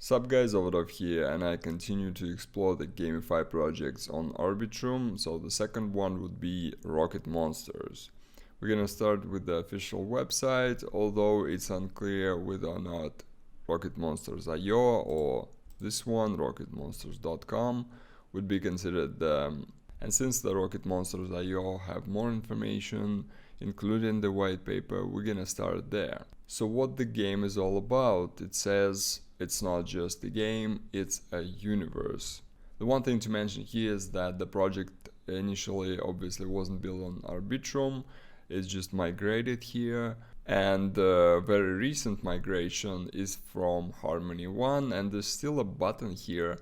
Sup guys, Overdov here, and I continue to explore the gamify projects on Arbitrum. So the second one would be Rocket Monsters. We're gonna start with the official website, although it's unclear whether or not Rocket Monsters.io or this one, rocketmonsters.com, would be considered and since the Rocket Monsters.io have more information, including the white paper, we're gonna start there. So what the game is all about, it says it's not just a game, it's a universe. The one thing to mention here is that the project initially obviously wasn't built on Arbitrum, it's just migrated here, and the very recent migration is from Harmony 1, and there's still a button here.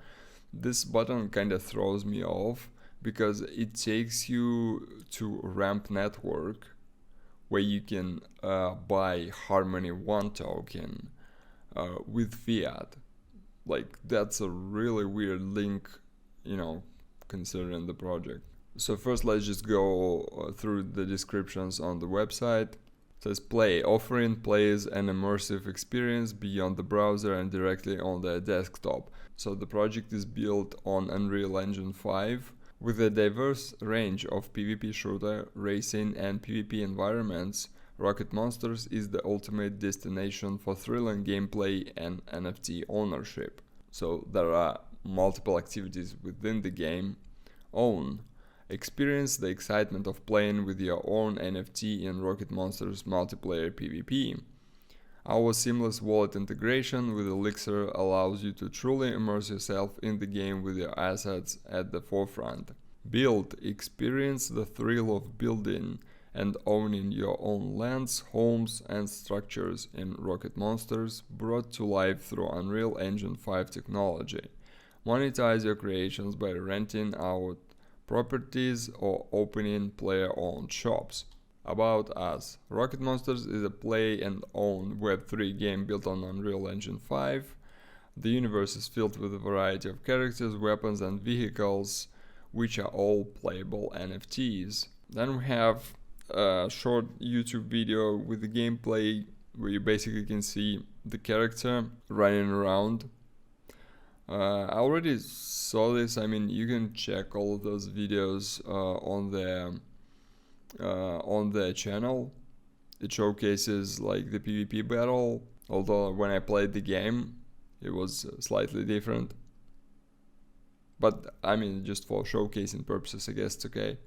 This button kind of throws me off because it takes you to Ramp Network, where you can buy Harmony 1 token with fiat. Like, that's a really weird link, considering the project. So first let's just go through the descriptions on the website. It says play, offering players an immersive experience beyond the browser and directly on their desktop. So the project is built on Unreal Engine 5 with a diverse range of PvP shooter, racing and PvP environments. Rocket Monsters is the ultimate destination for thrilling gameplay and NFT ownership. So there are multiple activities within the game. Own. Experience the excitement of playing with your own NFT in Rocket Monsters multiplayer PvP. Our seamless wallet integration with Elixir allows you to truly immerse yourself in the game with your assets at the forefront. Build. Experience the thrill of building and owning your own lands, homes, and structures in Rocket Monsters, brought to life through Unreal Engine 5 technology. Monetize your creations by renting out properties or opening player-owned shops. About us. Rocket Monsters is a play and own Web3 game built on Unreal Engine 5. The universe is filled with a variety of characters, weapons, and vehicles, which are all playable NFTs. Then we have a short YouTube video with the gameplay where you basically can see the character running around. I already saw this. You can check all of those videos on the channel. It showcases like the PvP battle, although when I played the game it was slightly different, but just for showcasing purposes I guess it's okay.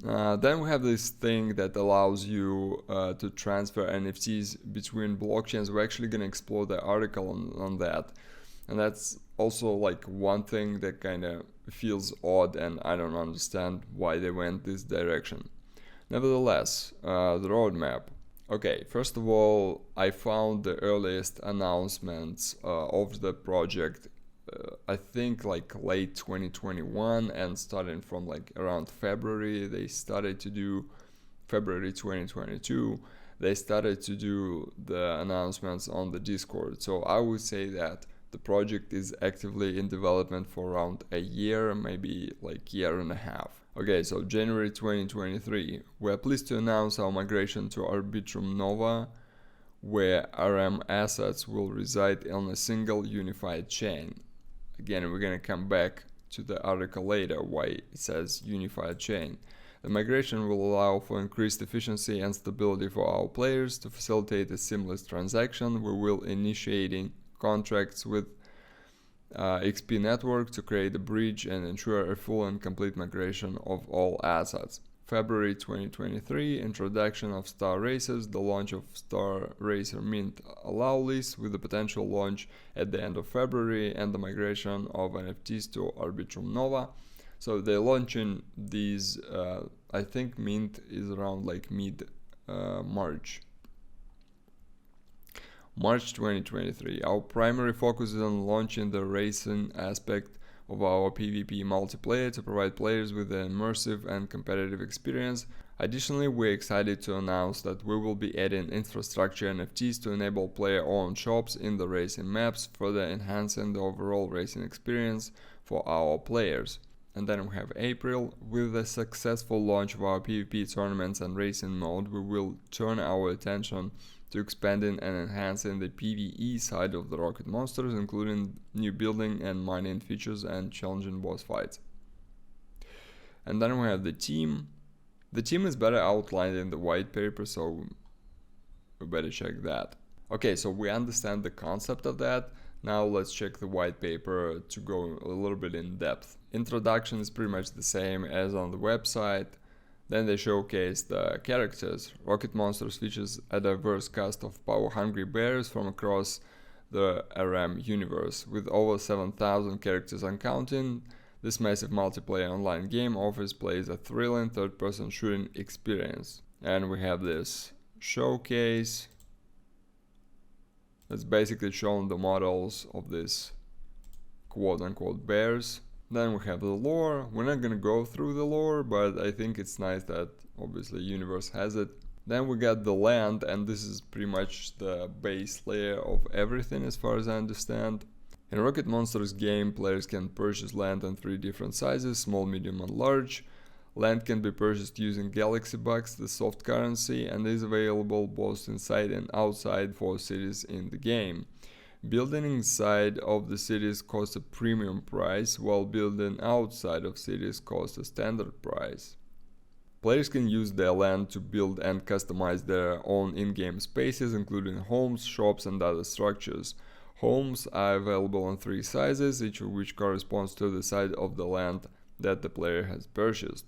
Then we have this thing that allows you to transfer NFTs between blockchains. We're actually going to explore the article on that, and that's also like one thing that kind of feels odd, and I don't understand why they went this direction. Nevertheless, the roadmap. Okay, first of all, I found the earliest announcements of the project I think like late 2021, and starting from like around February, they started to do February 2022, they started to do the announcements on the Discord. So I would say that the project is actively in development for around a year, maybe like year and a half. Okay, so January 2023, we're pleased to announce our migration to Arbitrum Nova, where RM assets will reside on a single unified chain. Again, we're going to come back to the article later why it says unified chain. The migration will allow for increased efficiency and stability for our players. To facilitate a seamless transaction, we will initiating contracts with XP Network to create a bridge and ensure a full and complete migration of all assets. February 2023, introduction of Star Racers, the launch of Star Racer Mint allow list with the potential launch at the end of February, and the migration of NFTs to Arbitrum Nova. So they're launching these, I think Mint is around like mid-March. March 2023, our primary focus is on launching the racing aspect of our PvP multiplayer to provide players with an immersive and competitive experience. Additionally, we're excited to announce that we will be adding infrastructure NFTs to enable player-owned shops in the racing maps, further enhancing the overall racing experience for our players. And then we have April. With the successful launch of our PvP tournaments and racing mode, we will turn our attention to expanding and enhancing the PvE side of the Rocket Monsters, including new building and mining features and challenging boss fights. And then we have the team. The team is better outlined in the white paper, so we better check that. Okay, so we understand the concept of that. Now let's check the white paper to go a little bit in depth. Introduction is pretty much the same as on the website. Then they showcase the characters. Rocket Monsters features a diverse cast of power-hungry bears from across the RM universe. With over 7,000 characters and counting, this massive multiplayer online game offers players a thrilling third-person shooting experience. And we have this showcase that's basically showing the models of these quote-unquote bears. Then we have the lore. We're not gonna go through the lore, but I think it's nice that obviously Universe has it. Then we got the land, and this is pretty much the base layer of everything as far as I understand. In Rocket Monsters game, players can purchase land in 3 different sizes, small, medium and large. Land can be purchased using Galaxy Bucks, the soft currency, and is available both inside and outside 4 cities in the game. Building inside of the cities costs a premium price, while building outside of cities costs a standard price. Players can use their land to build and customize their own in-game spaces, including homes, shops and other structures. Homes are available in 3 sizes, each of which corresponds to the size of the land that the player has purchased.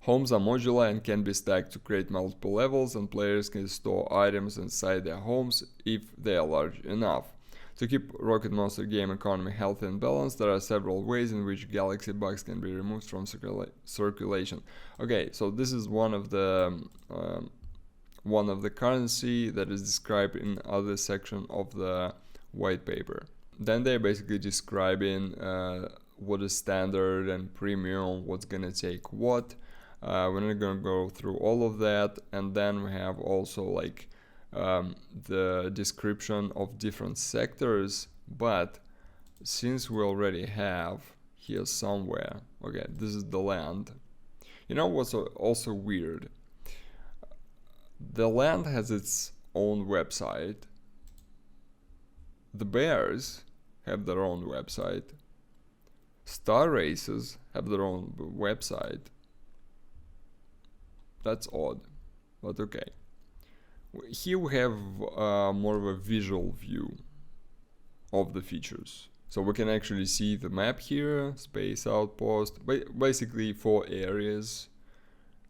Homes are modular and can be stacked to create multiple levels, and players can store items inside their homes if they are large enough. To keep Rocket Monster game economy healthy and balanced, there are several ways in which Galaxy Bucks can be removed from circulation. Okay, so this is one of the currency that is described in other section of the white paper. Then they're basically describing what is standard and premium, what's gonna take what. We're not gonna go through all of that, and then we have also like the description of different sectors. But since we already have here somewhere, okay, this is the land. You know what's also weird? The land has its own website. The bears have their own website. Star races have their own website. That's odd, but okay. Here we have more of a visual view of the features. So we can actually see the map here, space outpost, basically 4 areas.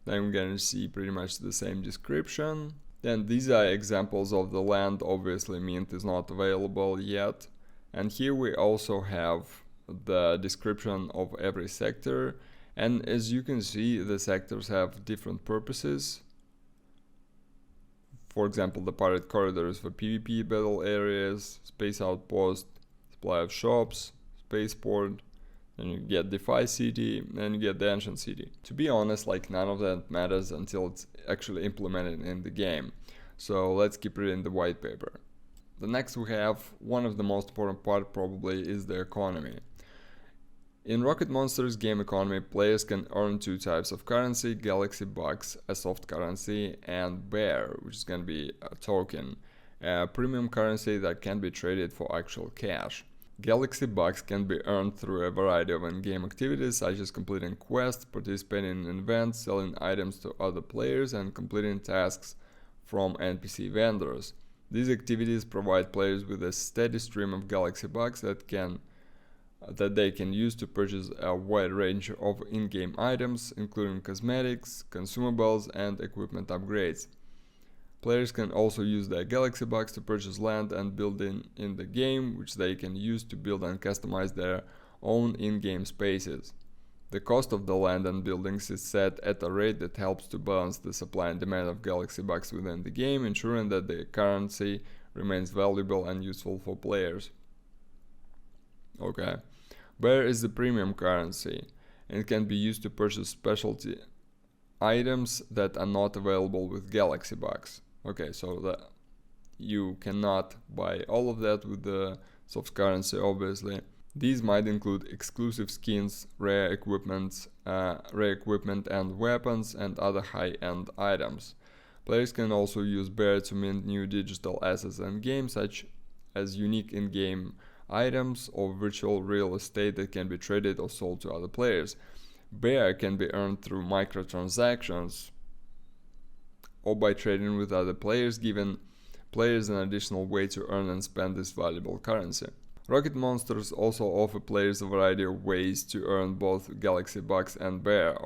Then we're gonna see pretty much the same description. Then these are examples of the land. Obviously Mint is not available yet. And here we also have the description of every sector. And as you can see, the sectors have different purposes. For example, the pirate corridor is for PvP battle areas, space outpost, supply of shops, spaceport, then you get DeFi City, and you get the Ancient City. To be honest, like none of that matters until it's actually implemented in the game. So let's keep it in the white paper. The next we have, one of the most important part probably, is the economy. In Rocket Monsters game economy, players can earn 2 types of currency: Galaxy Bucks, a soft currency, and Bear, which is going to be a token, a premium currency that can be traded for actual cash. Galaxy Bucks can be earned through a variety of in-game activities, such as completing quests, participating in events, selling items to other players, and completing tasks from NPC vendors. These activities provide players with a steady stream of Galaxy Bucks that they can use to purchase a wide range of in-game items, including cosmetics, consumables, and equipment upgrades. Players can also use their Galaxy Bucks to purchase land and building in the game, which they can use to build and customize their own in-game spaces. The cost of the land and buildings is set at a rate that helps to balance the supply and demand of Galaxy Bucks within the game, ensuring that the currency remains valuable and useful for players. Okay. Bear is the premium currency and can be used to purchase specialty items that are not available with Galaxy Bucks. Okay, so that you cannot buy all of that with the soft currency, obviously. These might include exclusive skins, rare equipment and weapons, and other high-end items. Players can also use Bear to mint new digital assets and games, such as unique in-game items or virtual real estate that can be traded or sold to other players. Bear can be earned through microtransactions or by trading with other players, giving players an additional way to earn and spend this valuable currency. Rocket Monsters also offer players a variety of ways to earn both Galaxy Bucks and Bear,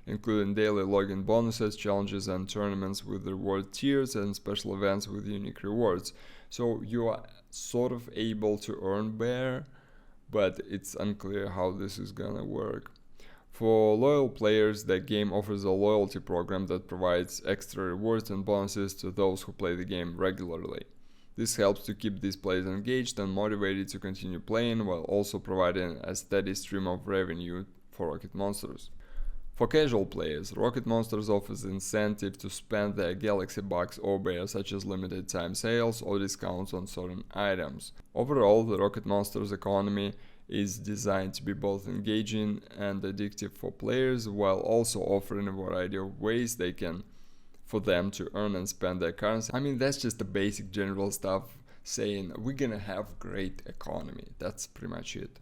including daily login bonuses, challenges and tournaments with reward tiers, and special events with unique rewards. So you are sort of able to earn Bear, but it's unclear how this is gonna work. For loyal players, the game offers a loyalty program that provides extra rewards and bonuses to those who play the game regularly. This helps to keep these players engaged and motivated to continue playing, while also providing a steady stream of revenue for Rocket Monsters. For casual players, Rocket Monsters offers incentive to spend their Galaxy Bucks or Bear, such as limited time sales or discounts on certain items. Overall, the Rocket Monsters economy is designed to be both engaging and addictive for players, while also offering a variety of ways for them to earn and spend their currency. I mean, that's just the basic general stuff saying we're gonna have great economy. That's pretty much it.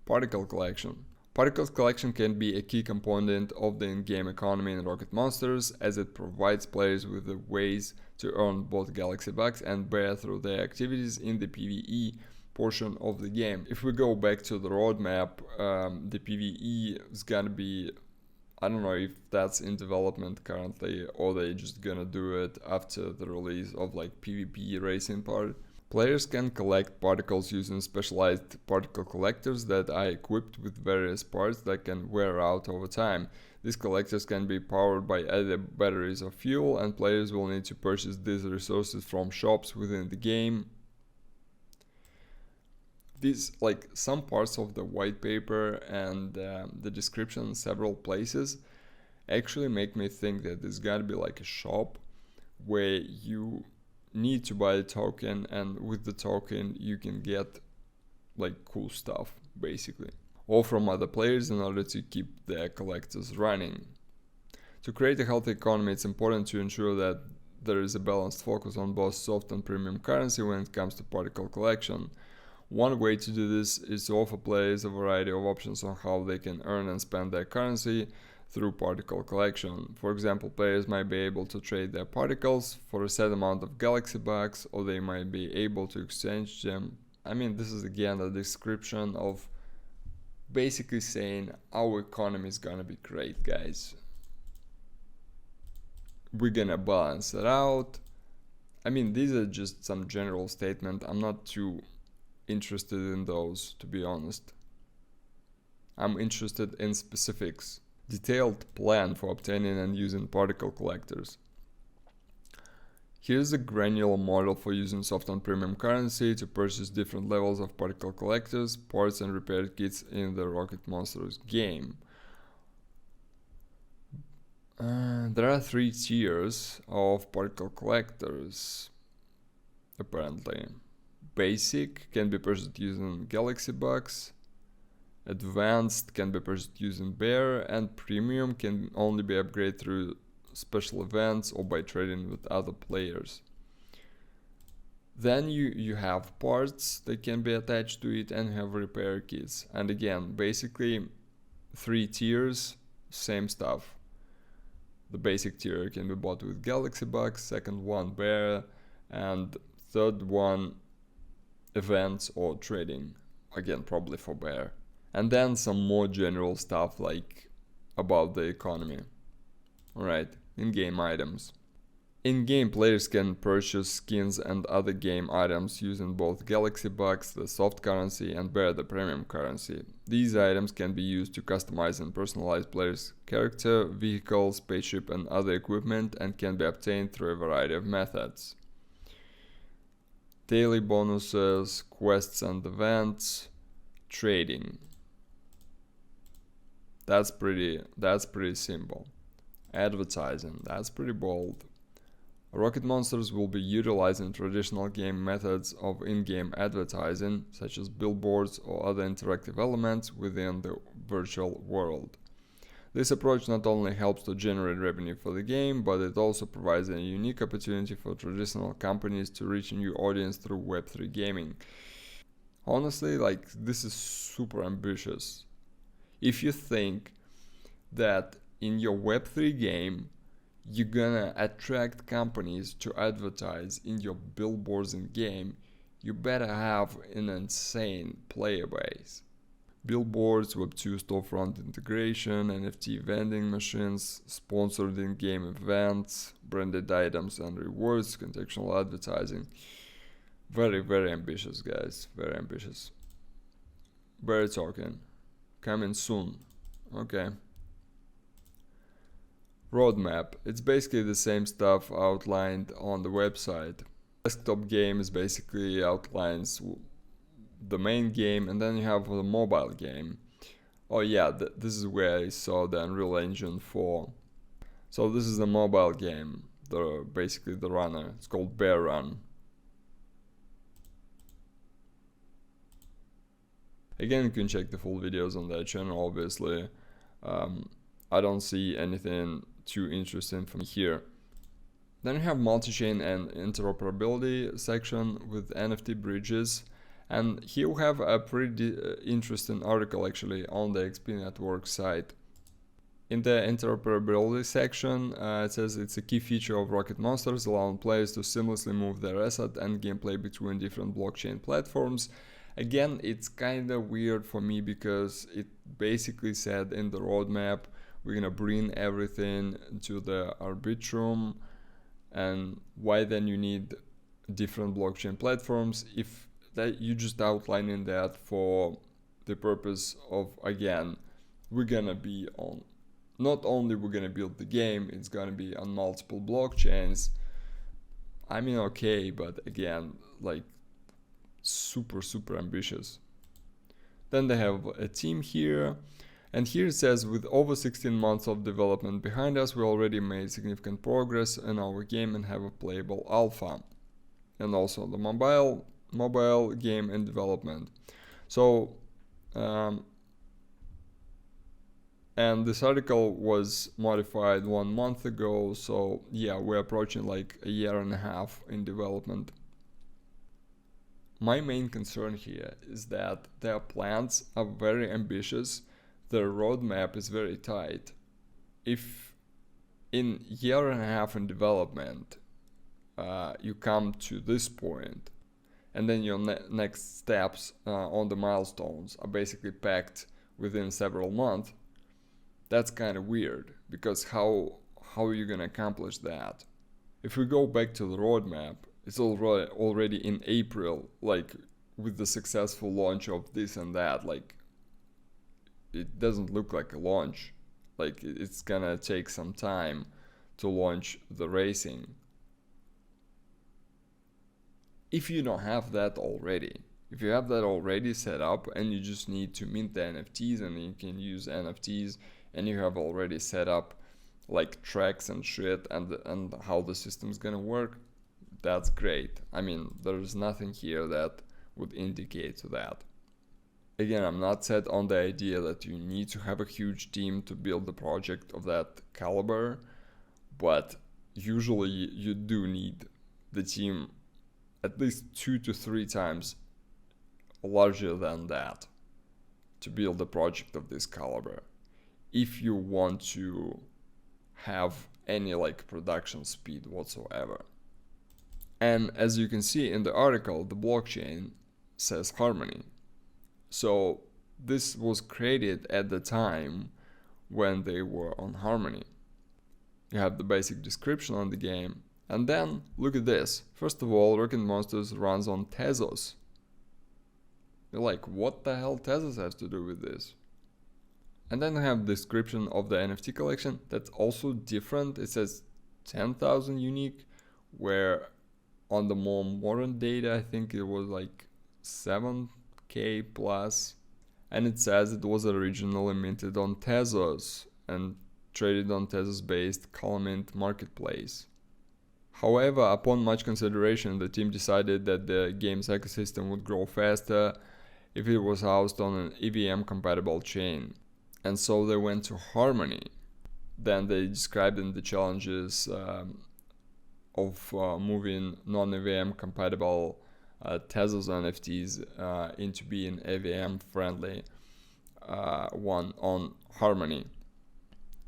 Particle collection. Particles collection can be a key component of the in-game economy in Rocket Monsters, as it provides players with the ways to earn both Galaxy Bucks and Bear through their activities in the PvE portion of the game. If we go back to the roadmap, the PvE is gonna be, I don't know if that's in development currently or they just gonna do it after the release of PvP racing part. Players can collect particles using specialized particle collectors that are equipped with various parts that can wear out over time. These collectors can be powered by either batteries or fuel, and players will need to purchase these resources from shops within the game. These, some parts of the white paper and the description in several places actually make me think that there's gotta be a shop where you need to buy a token, and with the token you can get cool stuff basically, or from other players, in order to keep their collectors running. To create a healthy economy, it's important to ensure that there is a balanced focus on both soft and premium currency when it comes to particle collection. One way to do this is to offer players a variety of options on how they can earn and spend their currency through particle collection. For example, players might be able to trade their particles for a set amount of Galaxy Bucks, or they might be able to exchange them. I mean, this is again a description of basically saying our economy is gonna be great, guys. We're gonna balance it out. I mean, these are just some general statements. I'm not too interested in those, to be honest. I'm interested in specifics. Detailed plan for obtaining and using particle collectors. Here's a granular model for using soft and premium currency to purchase different levels of particle collectors, parts and repair kits in the Rocket Monsters game. There are 3 tiers of particle collectors, apparently. Basic can be purchased using Galaxy Bucks, Advanced can be purchased using Bear, and Premium can only be upgraded through special events or by trading with other players. Then you have parts that can be attached to it, and you have repair kits. And again, basically 3 tiers, same stuff. The basic tier can be bought with Galaxy Bucks, second one Bear, and third one events or trading, again probably for Bear. And then some more general stuff about the economy. Alright, in-game items. In-game players can purchase skins and other game items using both Galaxy Bucks, the soft currency, and Bear, the premium currency. These items can be used to customize and personalize players' character, vehicle, spaceship, and other equipment, and can be obtained through a variety of methods. Daily bonuses, quests and events, trading. That's pretty simple. Advertising, that's pretty bold. Rocket Monsters will be utilizing traditional game methods of in-game advertising, such as billboards or other interactive elements within the virtual world. This approach not only helps to generate revenue for the game, but it also provides a unique opportunity for traditional companies to reach a new audience through Web3 gaming. Honestly, like, this is super ambitious. If you think that in your Web3 game you're gonna attract companies to advertise in your billboards in game, you better have an insane player base. Billboards, Web2 storefront integration, NFT vending machines, sponsored in-game events, branded items and rewards, contextual advertising. Very, very ambitious, guys. Very ambitious. Bear token. Coming soon. Okay. Roadmap. It's basically the same stuff outlined on the website. Desktop game is basically outlines the main game, and then you have the mobile game. Oh yeah, this is where I saw the Unreal Engine 4. So this is the mobile game, basically the runner. It's called Bear Run. Again, you can check the full videos on that channel, obviously. I don't see anything too interesting for me here. Then you have multi-chain and interoperability section with NFT bridges. And here we have a pretty interesting article actually on the XP Network site. In the interoperability section, it says it's a key feature of Rocket Monsters, allowing players to seamlessly move their asset and gameplay between different blockchain platforms. Again, it's kind of weird for me because it basically said in the roadmap we're gonna bring everything to the Arbitrum, and why then you need different blockchain platforms if that you just outlining that for the purpose of, again, we're gonna be on, not only we're gonna build the game, it's gonna be on multiple blockchains. I mean, okay, but again, like, super ambitious. Then they have a team here, and here it says, with over 16 months of development behind us, we already made significant progress in our game and have a playable alpha. And also the mobile game and development. So and this article was modified 1 month ago, so yeah, we're approaching like a year and a half in development. My main concern here is that their plans are very ambitious, their roadmap is very tight. If in year and a half in development you come to this point, and then your next steps on the milestones are basically packed within several months, that's kind of weird, because how are you gonna accomplish that? If we go back to the roadmap, it's already in April, like, with the successful launch of this and that. Like, it doesn't look like a launch. Like, it's gonna take some time to launch the racing. If you don't have that already, if you have that already set up and you just need to mint the NFTs and you can use NFTs, and you have already set up like tracks and shit and how the system's gonna work, that's great. I mean, there's nothing here that would indicate that. Again, I'm not set on the idea that you need to have a huge team to build a project of that caliber, but usually you do need the team at least 2 to 3 times larger than that to build a project of this caliber, if you want to have any like production speed whatsoever. And as you can see in the article, the blockchain says Harmony. So this was created at the time when they were on Harmony. You have the basic description on the game, and then look at this. First of all, Rocket Monsters runs on Tezos. You're like, what the hell Tezos has to do with this? And then I have the description of the NFT collection that's also different. It says 10,000 unique, where on the more modern data, I think it was like 7K plus. And it says it was originally minted on Tezos and traded on Tezos-based Calamint marketplace. However, upon much consideration, the team decided that the game's ecosystem would grow faster if it was housed on an EVM-compatible chain. and so they went to Harmony. Then they described in the challenges of moving non-AVM compatible Tezos NFTs into being AVM friendly one on Harmony.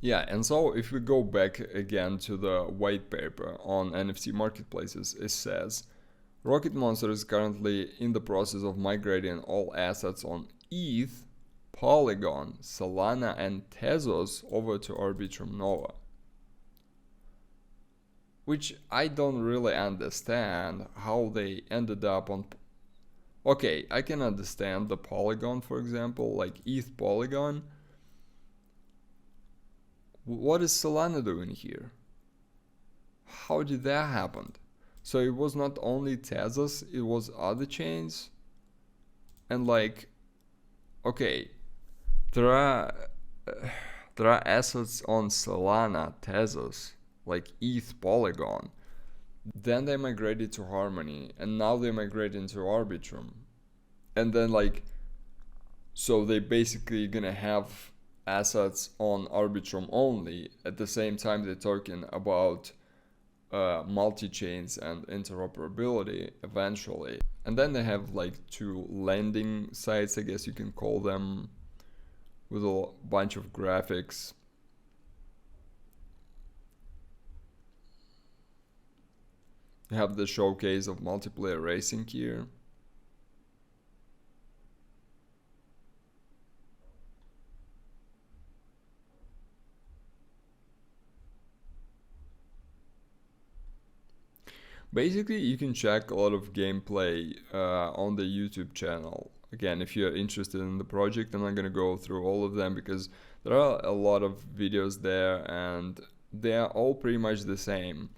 Yeah, and so if we go back again to the white paper on NFT marketplaces, it says Rocket Monster is currently in the process of migrating all assets on ETH, Polygon, Solana, and Tezos over to Arbitrum Nova. Which I don't really understand how they ended up on. Okay, I can understand the Polygon, for example, like ETH Polygon. What is Solana doing here? How did that happen? So it was not only Tezos, it was other chains. And like, okay, there are assets on Solana, Tezos, like ETH Polygon. Then they migrated to Harmony, and now they migrate into Arbitrum. And then like, so they basically gonna have assets on Arbitrum only. At the same time, they're talking about multi-chains and interoperability eventually. And then they have like 2 landing sites, I guess you can call them, with a bunch of graphics. You have the showcase of multiplayer racing here. Basically, you can check a lot of gameplay on the YouTube channel. Again, if you're interested in the project, I'm not gonna go through all of them because there are a lot of videos there and they are all pretty much the same.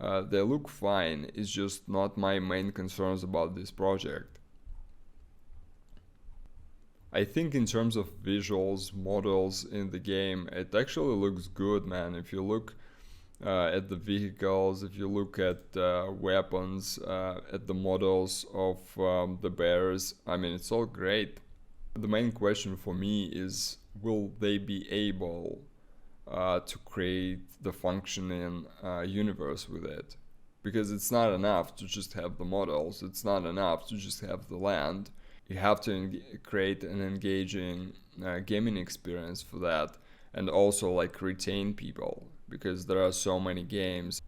They look fine, it's just not my main concerns about this project. I think in terms of visuals, models in the game, it actually looks good, man. If you look at the vehicles, if you look at weapons, at the models of the bears, I mean, it's all great. The main question for me is, will they be able to create the functioning universe with it? Because it's not enough to just have the models, it's not enough to just have the land. You have to create an engaging gaming experience for that, and also like retain people, because there are so many games.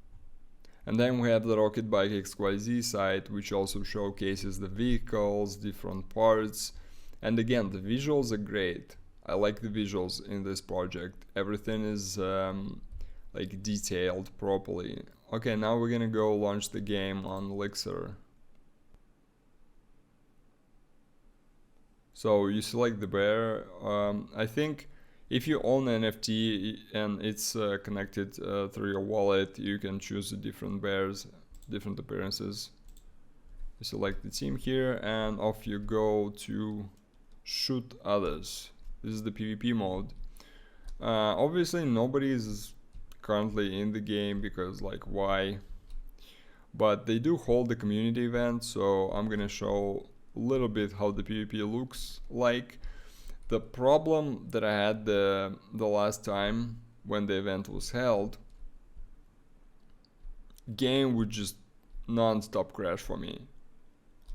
And then we have the Rocket Bike XYZ site, which also showcases the vehicles, different parts. And again, the visuals are great. I like the visuals in this project. Everything is like detailed properly. Okay, now we're gonna go launch the game on Elixir. So you select the bear. I think if you own an NFT and it's connected through your wallet, you can choose the different bears, different appearances. You select the team here and off you go to shoot others. This is the PvP mode. Obviously nobody is currently in the game because like why? But they do hold the community event, so I'm gonna show a little bit how the PvP looks like. The problem that I had the last time when the event was held, game would just non-stop crash for me.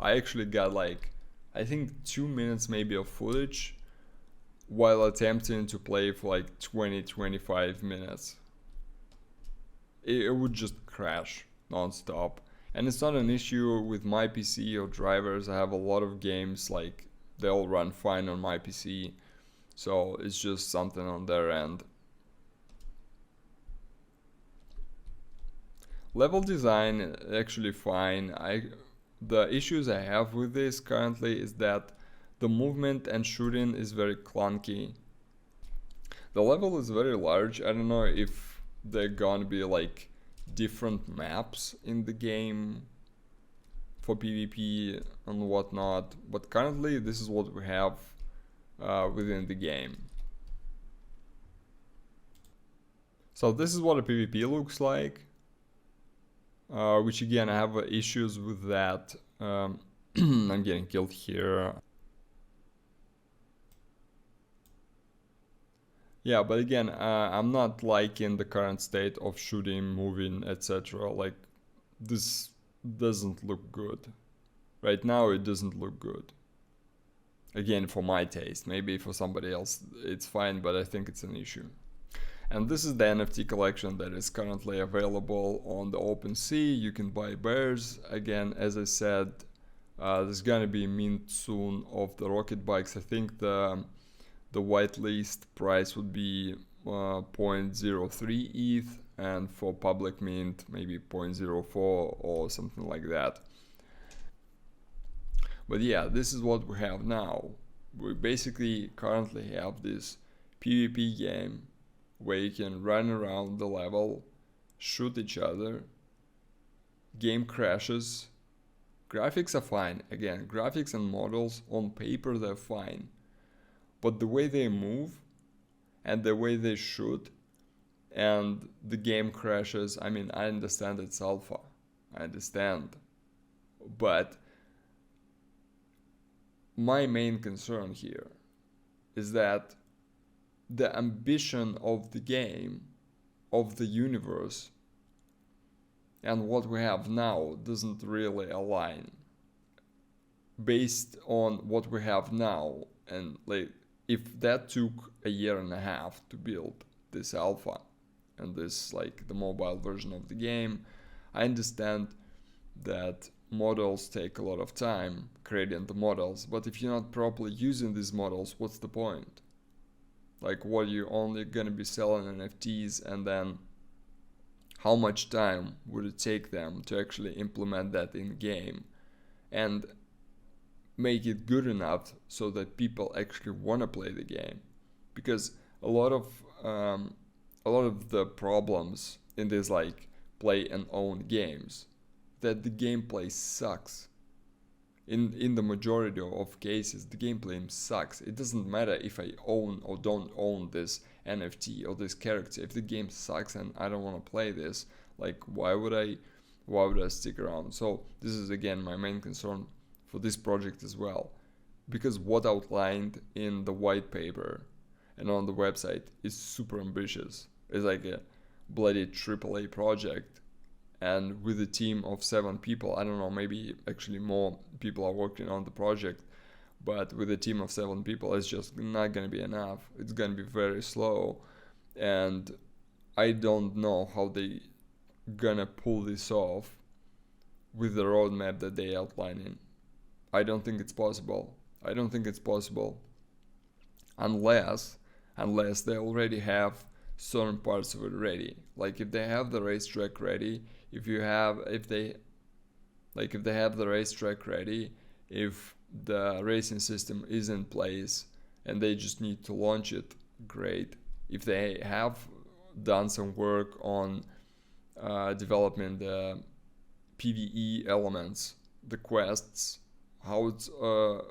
I actually got like, I think 2 minutes maybe of footage while attempting to play for like 20-25 minutes. It would just crash non-stop. And it's not an issue with my PC or drivers. I have a lot of games like they all run fine on my PC, so it's just something on their end. Level design actually fine. The issues I have with this currently is that the movement and shooting is very clunky. The level is very large. I don't know if they're gonna be like different maps in the game for PvP and whatnot, but currently this is what we have within the game. So this is what a PvP looks like, which again I have issues with that. I'm getting killed here. Yeah, but again, I'm not liking the current state of shooting, moving, etc. Like, this doesn't look good. Right now, it doesn't look good. Again, for my taste. Maybe for somebody else it's fine, but I think it's an issue. And this is the NFT collection that is currently available on the OpenSea. You can buy bears. Again, as I said, there's gonna be a mint soon of the rocket bikes. I think the whitelist price would be 0.03 ETH, and for public mint maybe 0.04 or something like that. But yeah, this is what we have now. We basically currently have this PvP game where you can run around the level, shoot each other, game crashes. Graphics are fine. Again, graphics and models on paper, they're fine. But the way they move and the way they shoot and the game crashes, I mean, I understand it's alpha. I understand. But my main concern here is that the ambition of the game, of the universe, and what we have now doesn't really align. Based on what we have now, and like, if that took a year and a half to build this alpha and this, like, the mobile version of the game, I understand that models take a lot of time creating the models, but if you're not properly using these models, what's the point? Like, what, you're only gonna be selling NFTs, and then how much time would it take them to actually implement that in game and make it good enough so that people actually want to play the game? Because a lot of the problems in these, like, play and own games, that the gameplay sucks. In the majority of cases, the gameplay sucks. It doesn't matter if I own or don't own this NFT or this character. If the game sucks and I don't want to play this, like, why would I stick around? So this is again my main concern for this project as well, because what outlined in the white paper and on the website is super ambitious. It's like a bloody AAA project, and with a team of 7 people, I don't know, maybe actually more people are working on the project, but with a team of 7 people, it's just not gonna be enough. It's gonna be very slow, and I don't know how they gonna pull this off with the roadmap that they outlining. I don't think it's possible. I don't think it's possible unless they already have certain parts of it ready. Like, if they have the racetrack ready, if they have the racetrack ready, if the racing system is in place and they just need to launch it, great. If they have done some work on developing the PvE elements, the quests, the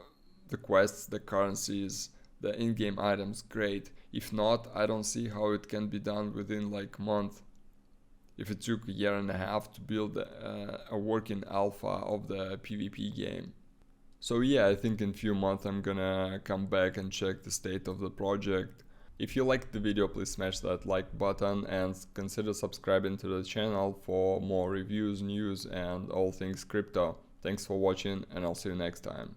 currencies, the in-game items, great. If not, I don't see how it can be done within like a month. If it took a year and a half to build a working alpha of the PvP game. So yeah, I think in few months I'm gonna come back and check the state of the project. If you liked the video, please smash that like button and consider subscribing to the channel for more reviews, news and all things crypto. Thanks for watching, and I'll see you next time.